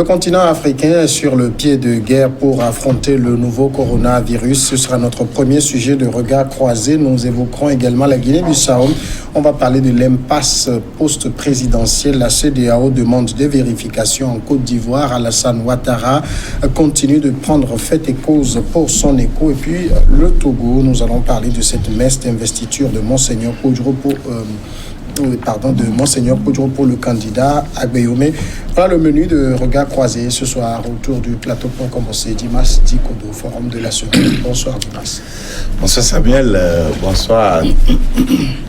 Le continent africain est sur le pied de guerre pour affronter le nouveau coronavirus. Ce sera notre premier sujet de regard croisé. Nous évoquerons également la Guinée-Bissau. On va parler de l'impasse post-présidentielle. La CEDEAO demande des vérifications en Côte d'Ivoire. Alassane Ouattara continue de prendre fait et cause pour son écho. Et puis le Togo, nous allons parler de cette messe d'investiture de Monseigneur Kodjo pour le candidat Agbeyome. Voilà le menu de regard croisé ce soir autour du plateau pour commencer. Dimas Dikodo, Forum de la semaine. Bonsoir Dimas. Bonsoir Samuel, bonsoir à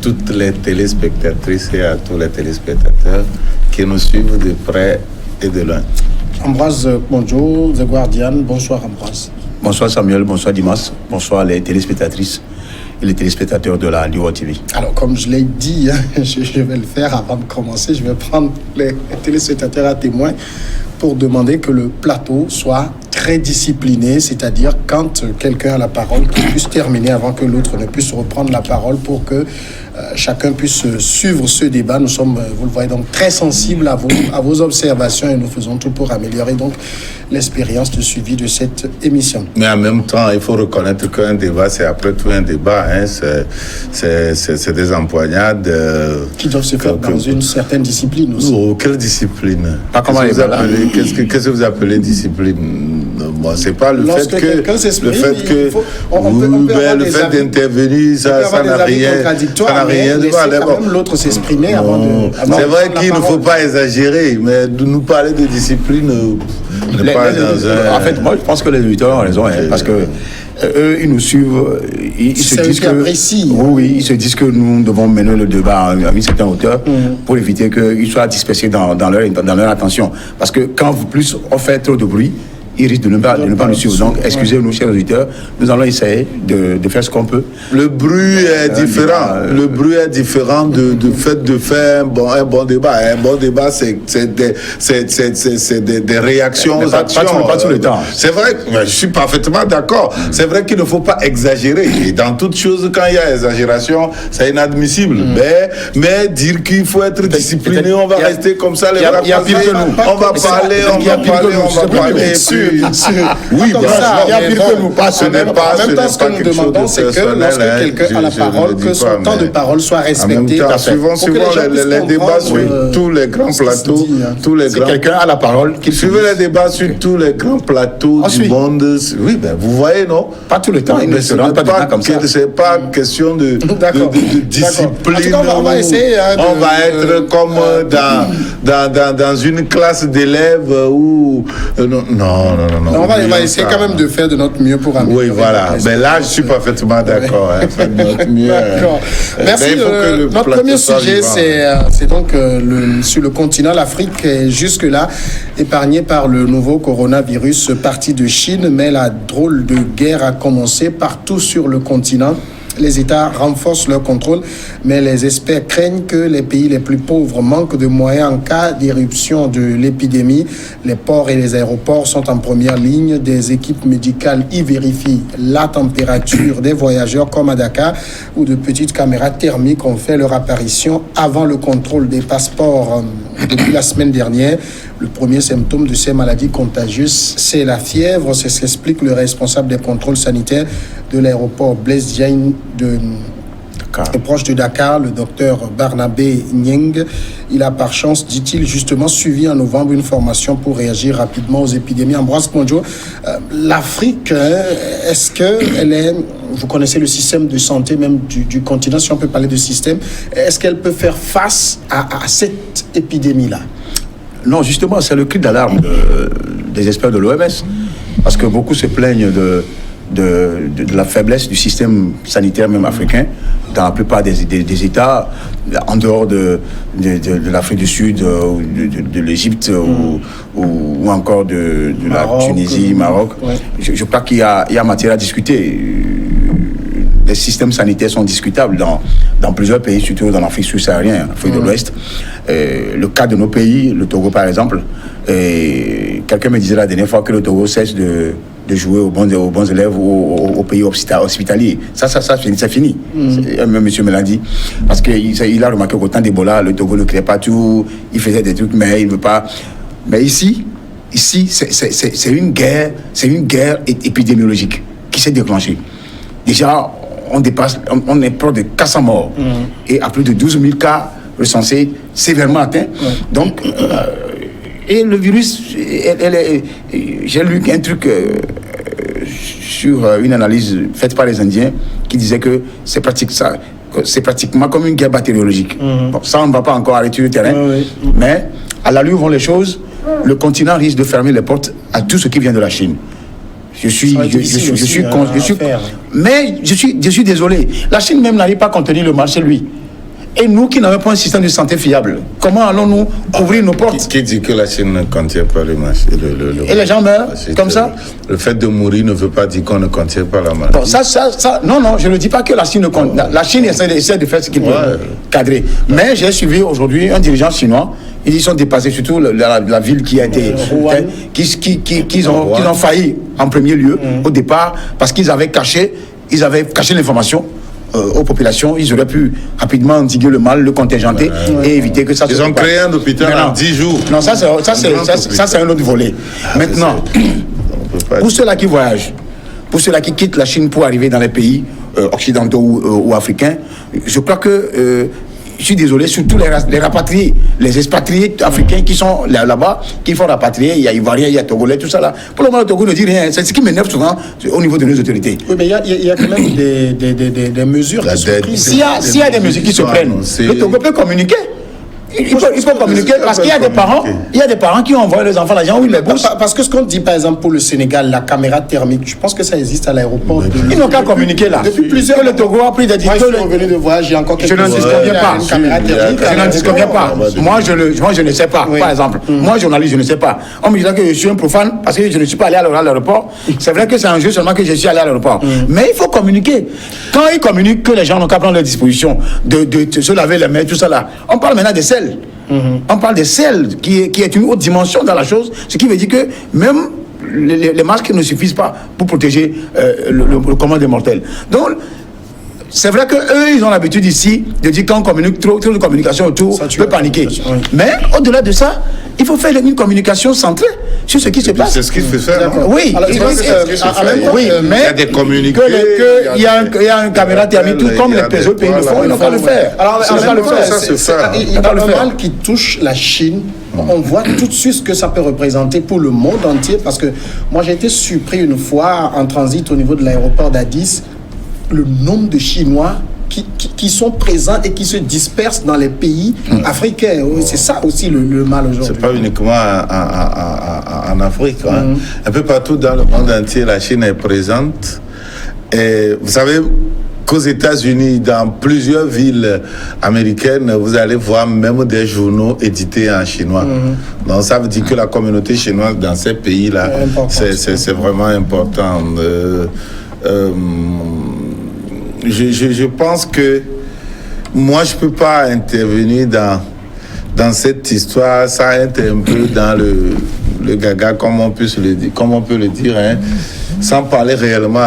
toutes les téléspectatrices et à tous les téléspectateurs qui nous suivent de près et de loin. Ambroise Bonjo, The Guardian, bonsoir Ambroise. Bonsoir Samuel, bonsoir Dimas, bonsoir les téléspectatrices et les téléspectateurs de la Liwa TV. Alors, comme je l'ai dit, je vais le faire avant de commencer. Je vais prendre les téléspectateurs à témoin pour demander que le plateau soit très discipliné, c'est-à-dire quand quelqu'un a la parole, qu'il puisse terminer avant que l'autre ne puisse reprendre la parole pour que chacun puisse suivre ce débat. Nous sommes, vous le voyez, donc très sensibles à vos observations et nous faisons tout pour améliorer donc l'expérience de suivi de cette émission. Mais en même temps, il faut reconnaître qu'un débat, c'est après tout un débat. Hein. C'est des empoignades qui doivent se faire dans une certaine discipline aussi. Oh, quelle discipline? Qu'est-ce que vous appelez discipline? Bon, c'est pas le fait que le fait d'intervenir, ça n'a rien. Ça n'a rien de mal. Quand même l'autre s'exprimer avant de. C'est vrai qu'il ne faut pas exagérer, mais de nous parler de discipline. En fait, moi, je pense que les auditeurs ont raison, parce que eux, ils nous suivent, ils se disent ils se disent que nous devons mener le débat à une certaine hauteur pour éviter qu'ils soient dispersés dans leur attention. Parce que quand plus on fait trop de bruit, ils risquent de ne pas nous suivre. Donc, excusez-nous, chers auditeurs, nous allons essayer de faire ce qu'on peut. Le bruit est différent. Le bruit est différent du fait de faire un bon débat. Un bon débat, c'est des réactions aux actions. Pas tout le temps. C'est vrai, je suis parfaitement d'accord. C'est vrai qu'il ne faut pas exagérer. Et dans toute chose, quand il y a exagération, c'est inadmissible. Mais dire qu'il faut être discipliné, on va rester comme ça, les bras croisés. On va parler. Oui, il y a pire que nous. En même temps, ce que nous demandons, c'est que lorsque quelqu'un a la parole, que son temps de parole soit respecté. Suivons les débats sur tous les grands plateaux. Si quelqu'un a la parole, qu'il suive les débats sur tous les grands plateaux du monde. Oui, vous voyez, non? Pas tout le temps. Il ne se rend pas comme ça. C'est pas question de discipline. On va essayer. On va être comme dans une classe d'élèves où non. On va essayer quand même de faire de notre mieux pour améliorer. Oui, voilà. Mais là, je suis parfaitement d'accord. Faire de notre mieux. D'accord. Merci. Notre premier sujet, c'est donc sur le continent. L'Afrique est jusque-là épargnée par le nouveau coronavirus parti de Chine, mais la drôle de guerre a commencé partout sur le continent. Les États renforcent leur contrôle, mais les experts craignent que les pays les plus pauvres manquent de moyens en cas d'éruption de l'épidémie. Les ports et les aéroports sont en première ligne. Des équipes médicales y vérifient la température des voyageurs, comme à Dakar, où de petites caméras thermiques ont fait leur apparition avant le contrôle des passeports depuis la semaine dernière. Le premier symptôme de ces maladies contagieuses, c'est la fièvre. C'est ce qu'explique le responsable des contrôles sanitaires de l'aéroport Blaise Diagne proche de Dakar, le docteur Barnabé Nyeng. Il a par chance, dit-il, justement suivi en novembre une formation pour réagir rapidement aux épidémies. Ambroise Ponjo, l'Afrique, est-ce qu'elle est... Vous connaissez le système de santé même du continent, si on peut parler de système. Est-ce qu'elle peut faire face à cette épidémie-là? Non, justement, c'est le cri d'alarme des experts de l'OMS. Parce que beaucoup se plaignent de la faiblesse du système sanitaire même africain dans la plupart des États, en dehors de l'Afrique du Sud, de l'Égypte ou encore de la Tunisie, Maroc. Ouais. Je crois qu'il y a matière à discuter. Les systèmes sanitaires sont discutables dans plusieurs pays, surtout dans l'Afrique subsaharienne, l'Afrique de l'Ouest. Le cas de nos pays, le Togo par exemple, quelqu'un me disait la dernière fois que le Togo cesse de jouer aux bons élèves aux pays hospitaliers. Ça, c'est fini. Même monsieur me l'a dit. Parce qu'il a remarqué qu'au temps d'Ebola, le Togo ne créait pas tout, il faisait des trucs, mais il ne veut pas. Mais ici, ici, c'est une guerre épidémiologique qui s'est déclenchée. Déjà, on est proche de 400 morts et à plus de 12 000 cas recensés sévèrement atteints. Donc, et le virus, j'ai lu un truc sur une analyse faite par les Indiens qui disait que c'est pratiquement comme une guerre bactériologique. Bon, ça, on ne va pas encore arrêter le terrain, mais à l'allure vont les choses, le continent risque de fermer les portes à tout ce qui vient de la Chine. Mais je suis désolé. La Chine même n'arrive pas à contenir le marché, lui. Et nous qui n'avons pas un système de santé fiable, comment allons-nous ouvrir nos portes? Qui dit que la Chine ne contient pas le marché? Et les gens meurent comme ça? Le fait de mourir ne veut pas dire qu'on ne contient pas la maladie. Bon, non, je ne dis pas que la Chine ne contient. La Chine essaie de faire ce qu'il peut cadrer. Mais j'ai suivi aujourd'hui un dirigeant chinois. Ils sont dépassés, surtout la ville qui a été... qu'ils ont failli en premier lieu au départ parce qu'ils avaient caché l'information aux populations. Ils auraient pu rapidement endiguer le mal, le contingenter et éviter que ça se... Ils ont créé un hôpital en 10 jours. Non, ça c'est un autre volet. Maintenant, pour ceux-là qui voyagent, pour ceux-là qui quittent la Chine pour arriver dans les pays occidentaux ou africains, je crois que... je suis désolé, surtout les rapatriés, les expatriés africains qui sont là-bas, qui font rapatrier, il y a Ivoiriens, il y a Togolais, tout ça là. Pour le moment, le Togo ne dit rien. C'est ce qui m'énerve souvent au niveau de nos autorités. Oui, mais il y a quand même des mesures qui sont prises. S'il y a des mesures qui se prennent, le Togo peut communiquer. Il faut communiquer parce qu'il y a des parents qui envoient les enfants l'argent où ils les bourses. Parce que ce qu'on dit par exemple pour le Sénégal, la caméra thermique, je pense que ça existe à l'aéroport. Ils n'ont qu'à communiquer là. Depuis plusieurs, le Togo a pris des discours. Moi, je suis revenu de voyage, j'ai encore quelques Je n'en disconviens pas. Je n'en disconviens pas. Moi, je ne sais pas. Par exemple, moi, journaliste, je ne sais pas. On me dit que je suis un profane parce que je ne suis pas allé à l'aéroport. C'est vrai que c'est un jeu seulement que je suis allé à l'aéroport. Mais il faut communiquer. Quand ils communiquent que les gens n'ont qu'à prendre leurs dispositions, de se laver les mains, tout ça là. On parle maintenant des sels. On parle des sels qui est une autre dimension dans la chose, ce qui veut dire que même les masques ne suffisent pas pour protéger le commun des mortels. Donc, c'est vrai qu'eux, ils ont l'habitude ici de dire qu'on communique trop de communication autour, peut paniquer. Mais au-delà de ça, il faut faire une communication centrée sur ce qui se passe. C'est ce qu'il faut faire. Oui, mais il y a des communiqués. Il y a un caméra thermique, tout comme les autres pays le font, ils n'ont pas le faire. Alors, il y a le mal qui touche la Chine. On voit tout de suite ce que ça peut représenter pour le monde entier. Parce que moi, j'ai été surpris une fois en transit au niveau de l'aéroport d'Addis. Le nombre de Chinois qui sont présents et qui se dispersent dans les pays africains. C'est ça aussi le mal aujourd'hui. C'est pas uniquement en Afrique. Un peu partout dans le monde entier, la Chine est présente. Et vous savez qu'aux États-Unis, dans plusieurs villes américaines, vous allez voir même des journaux édités en chinois. Donc ça veut dire que la communauté chinoise dans ces pays-là, c'est vraiment important. Je pense que moi, je ne peux pas intervenir dans cette histoire sans être un peu dans le gaga, comme on peut le dire, sans parler réellement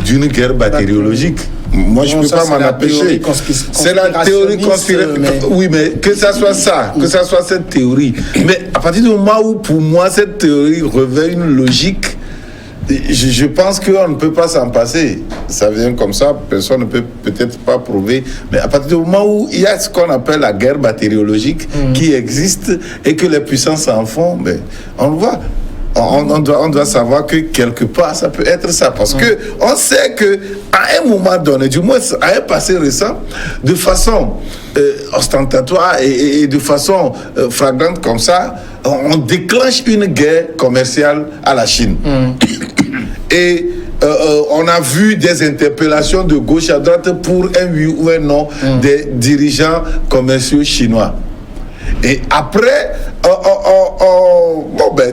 d'une guerre bactériologique. Moi, je ne peux pas m'en empêcher. C'est la théorie conspirative. Oui, mais que ça soit ça, que ça soit cette théorie. Mais à partir du moment où, pour moi, cette théorie revêt une logique, je pense qu'on ne peut pas s'en passer. Ça vient comme ça, personne ne peut peut-être pas prouver. Mais à partir du moment où il y a ce qu'on appelle la guerre bactériologique qui existe et que les puissances en font, ben, on le voit. On doit savoir que quelque part, ça peut être ça. Parce que on sait qu'à un moment donné, du moins à un passé récent, de façon ostentatoire et de façon flagrante comme ça, on déclenche une guerre commerciale à la Chine. Et on a vu des interpellations de gauche à droite pour un oui ou un non des dirigeants commerciaux chinois. Et après,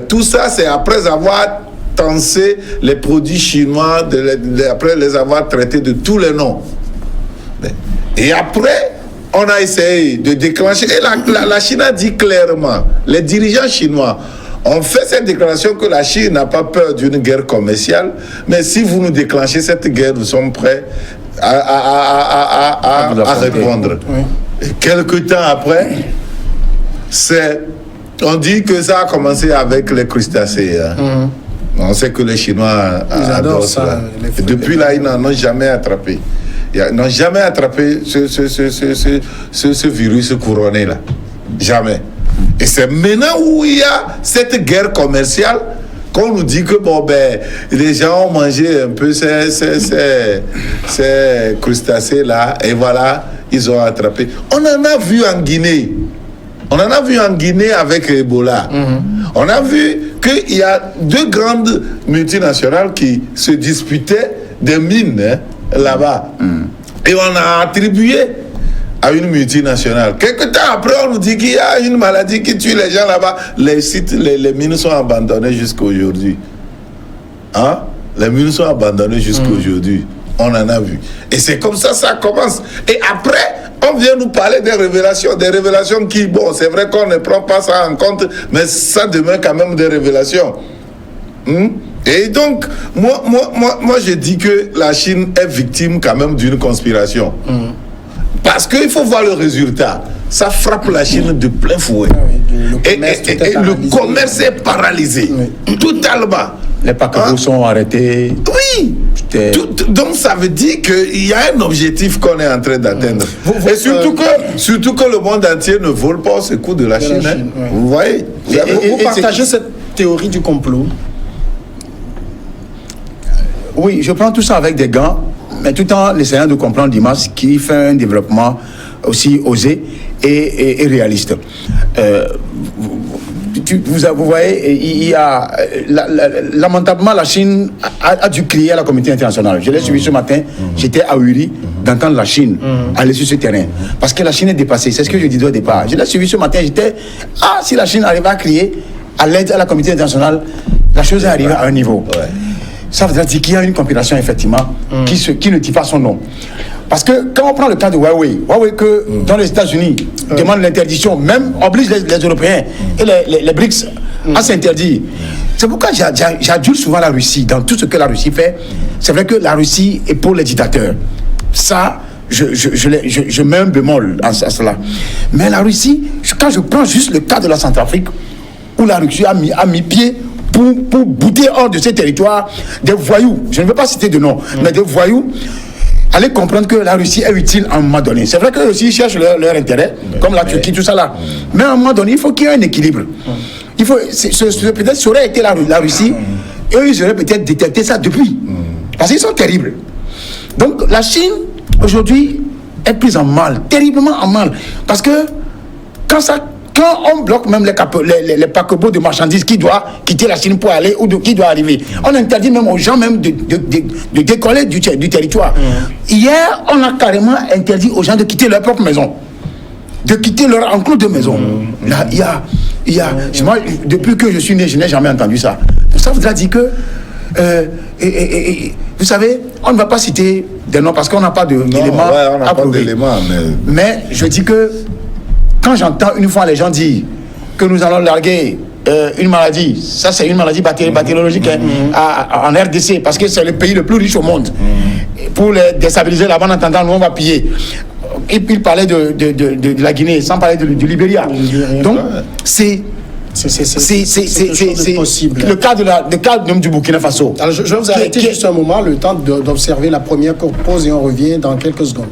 tout ça, c'est après avoir tensé les produits chinois, après les avoir traités de tous les noms. Et après, on a essayé de déclencher. Et la Chine a dit clairement, les dirigeants chinois ont fait cette déclaration que la Chine n'a pas peur d'une guerre commerciale, mais si vous nous déclenchez cette guerre, nous sommes prêts à répondre. Et quelques temps après, c'est On dit que ça a commencé avec les crustacés. Hein. On sait que les Chinois adorent ça. Et depuis là, ils n'en ont jamais attrapé. Ils n'ont jamais attrapé ce virus couronné là. Jamais. Et c'est maintenant où il y a cette guerre commerciale qu'on nous dit que bon ben les gens ont mangé un peu ces crustacés là et voilà, ils ont attrapé. On en a vu en Guinée. On en a vu en Guinée avec Ebola. On a vu qu'il y a 2 grandes multinationales qui se disputaient des mines là-bas. Et on a attribué à une multinationale. Quelque temps après, on nous dit qu'il y a une maladie qui tue les gens là-bas. Les sites, les mines sont abandonnées jusqu'à aujourd'hui. Hein? Les mines sont abandonnées jusqu'à aujourd'hui. On en a vu. Et c'est comme ça commence. Et après, on vient nous parler des révélations qui, bon, c'est vrai qu'on ne prend pas ça en compte, mais ça demeure quand même des révélations. Et donc, moi, je dis que la Chine est victime quand même d'une conspiration. Parce qu'il faut voir le résultat. Ça frappe la Chine de plein fouet. Et le commerce est paralysé. Totalement. Les paquebots sont arrêtés. Oui. Donc ça veut dire qu'il y a un objectif qu'on est en train d'atteindre. Et surtout que le monde entier ne vole pas au secours de la Chine. Vous voyez. Vous partagez cette théorie du complot? Oui, je prends tout ça avec des gants, mais tout en essayant de comprendre Dimas qui fait un développement aussi osé et réaliste. Vous voyez, il y a lamentablement la Chine a dû crier à la communauté internationale. Je l'ai suivi ce matin, j'étais à Uri d'entendre la Chine aller sur ce terrain. Parce que la Chine est dépassée, c'est ce que je disais au départ. Je l'ai suivi ce matin, j'étais, si la Chine arrivait à crier à l'aide à la communauté internationale, la chose est arrivée à un niveau. Ça veut dire qu'il y a une compilation effectivement qui ne dit pas son nom. Parce que quand on prend le cas de Huawei que dans les États-Unis demande l'interdiction, même oblige les Européens et les BRICS à s'interdire. C'est pourquoi j'adule souvent la Russie dans tout ce que la Russie fait. C'est vrai que la Russie est pour les dictateurs. Ça, je mets un bémol à cela. Mais la Russie, quand je prends juste le cas de la Centrafrique, où la Russie a mis pied pour bouter hors de ces territoires des voyous, je ne veux pas citer de nom, mais des voyous, allez comprendre que la Russie est utile à un moment donné. C'est vrai qu'eux aussi cherchent leur intérêt, comme la Turquie, tout ça là. Mais à un moment donné, il faut qu'il y ait un équilibre. Il faut, peut-être ça aurait été la Russie, eux ils auraient peut-être détecté ça depuis. Parce qu'ils sont terribles. Donc la Chine, aujourd'hui, est prise en mal, terriblement en mal. Parce que quand on bloque même les paquebots de marchandises qui doivent quitter la Chine pour aller ou qui doivent arriver, on interdit même aux gens même de décoller du territoire. Hier, on a carrément interdit aux gens de quitter leur propre maison, de quitter leur enclos de maison. Là, moi, depuis que je suis né, je n'ai jamais entendu ça. Ça voudrait dire que, vous savez, on ne va pas citer des noms parce qu'on n'a pas d'éléments à prouver. Mais je dis que quand j'entends une fois les gens dire que nous allons larguer une maladie, ça c'est une maladie bactériologique en RDC, parce que c'est le pays le plus riche au monde, pour les déstabiliser là-bas, en attendant, nous on va piller. Et puis il parlait de la Guinée, sans parler du Libéria. Donc c'est le cas du Burkina Faso. Alors je vais vous arrêter juste un moment, le temps d'observer la première pause et on revient dans quelques secondes.